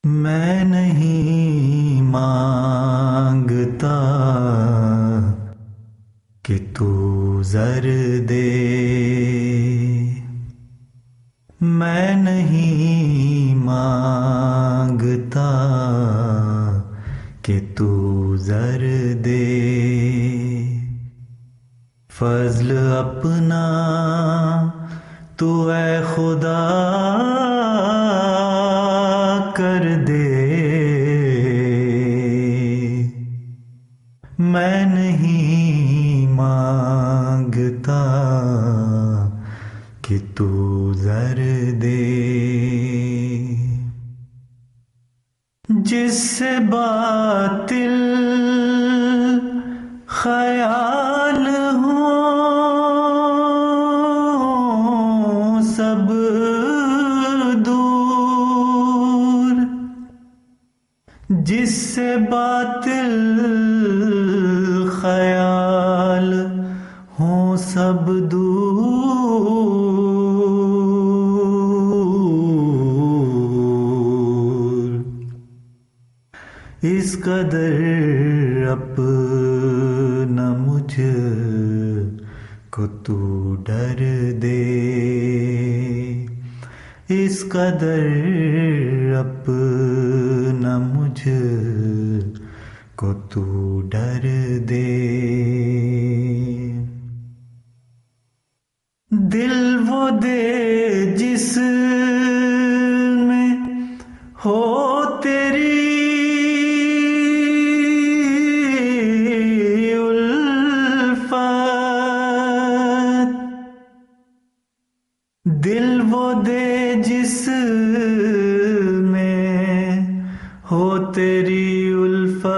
میں نہیں مانگتا کہ تو زر دے، میں نہیں مانگتا کہ تو زر دے، فضل اپنا تو اے خدا کر دے، میں نہیں مانگتا کہ تو زر دے، جس سے باطل خیال ہوں سب دور، جس سے باطل خیال ہوں سب دور، اس قدر اپنا مجھ کو تو ڈر دے، اس قدر اپنا مجھ کو تو ڈر دے، دل وہ دے جس میں ہو تیری الفت، دل وہ دے جس میں ہو تیری الفت،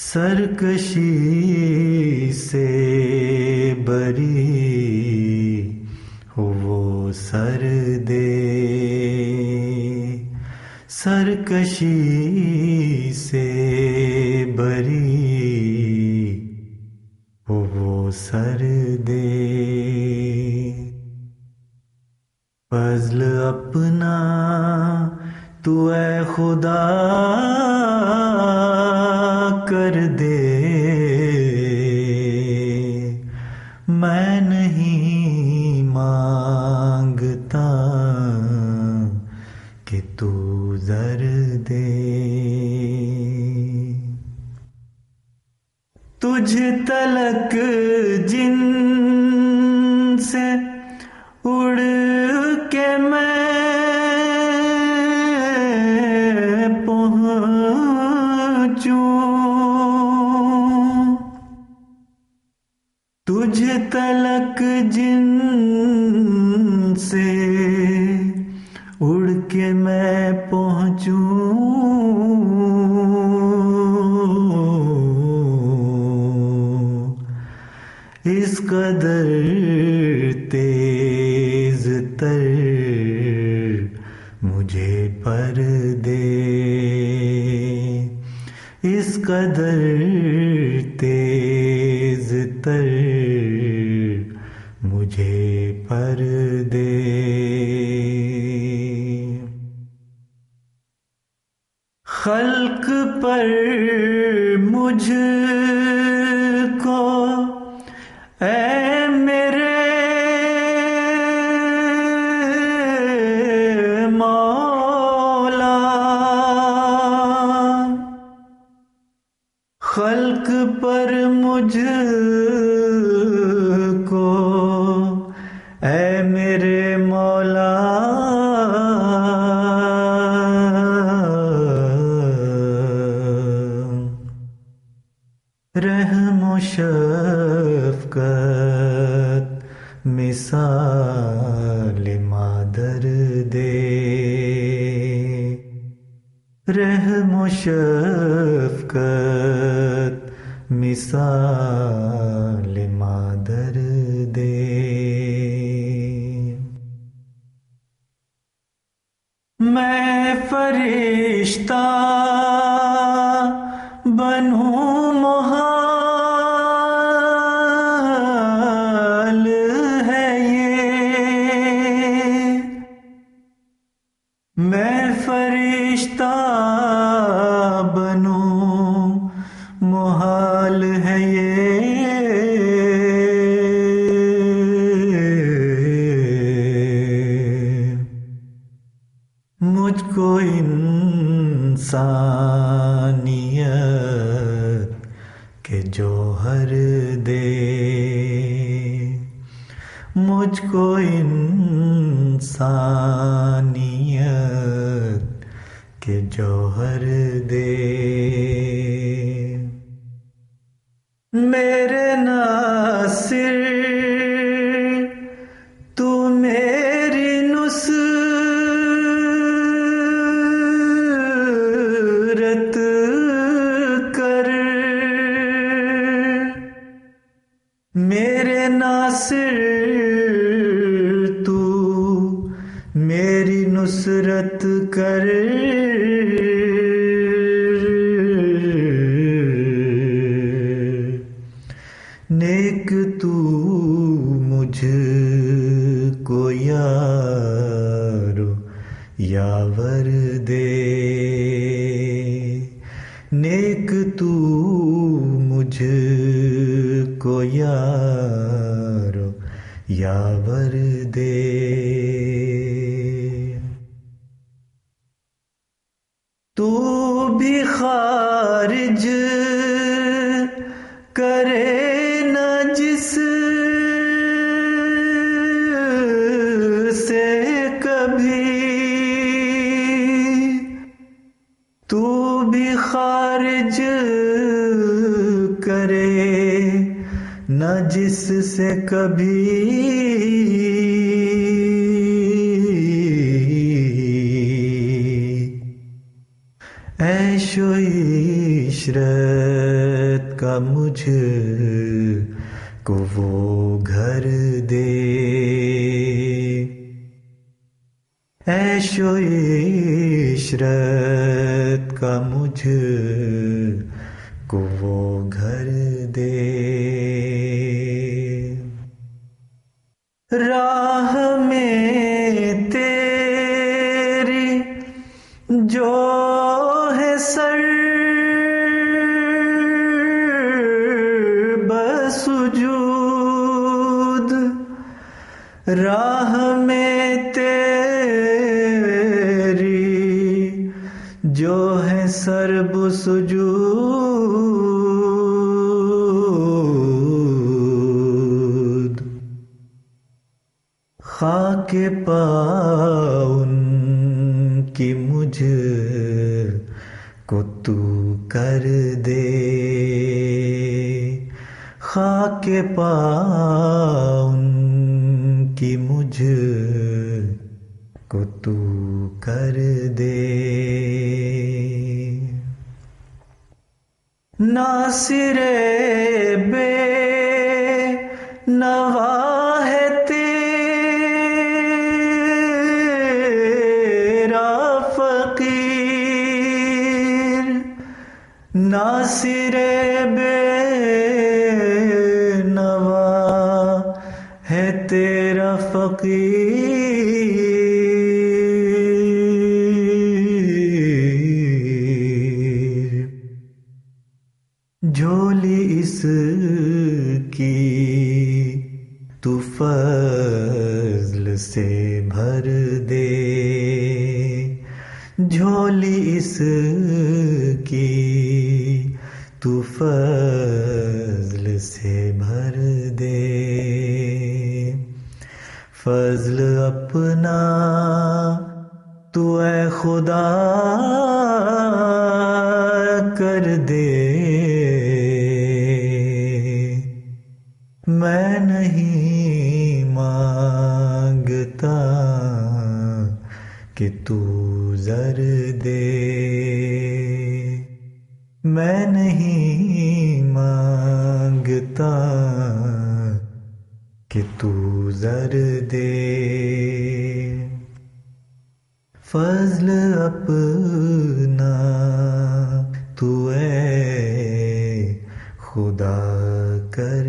سرکشی سے بری ہو وہ سر دے، سرکشی سے بری ہو وہ سر دے، فضل اپنا تو اے خدا کر دے، میں نہیں مانگتا کہ تو زر دے، تجھ تلک جن سے اڑ کے میں پہنچوں، تجھ تلک جن سے اڑ کے میں پہنچوں، اس قدر تیز تر مجھے پر دے، اس قدر تیز تر مجھے پر دے، خلق پر مجھ کو اے میرے مولا، خلق پر مجھ کو اے میرے مولا، رحم و شفقت مثال مادر دے، رحم و شفقت مثال مادر دے، میں فرشتہ بنوں محال ہے یہ، محال ہے یہ مجھ کو انسانیت کے جوہر دے، مجھ کو انسانیت کے جوہر دے، میرے ناصر تو میری نصرت کر، میرے ناصر تو میری نصرت کر، نیک تو مجھ کو یارو یاور دے، نیک تو مجھ کو یارو یاور دے، تو بھی خارج کرے نہ جس سے کبھی، تو بھی خارج کرے نہ جس سے کبھی، عیش و عشرت کا مجھ کو وہ گھر دے، عیش و عشرت کا مجھ کو وہ گھر دے، راہ میں تیری جو ہے سر بسجود، راہ میں تیری جو ہے سر بسجود، خاک پاؤں ان کی مجھ کو تو کر دے، خاک پاؤں ان کی مجھ کو تو کر دے، ناصر بے نوا ہے تیرا فقیر، ناصر بے نوا ہے تیرا فقیر، جھولی اس کی تو فضل سے بھر دے، جھولی اس کی تو فضل سے بھر دے، فضل اپنا تو اے خدا کر دے، میں نہیں مانگتا کہ تو زر دے، میں نہیں مانگتا کہ تو زر دے، فضل اپنا تو اے خدا کر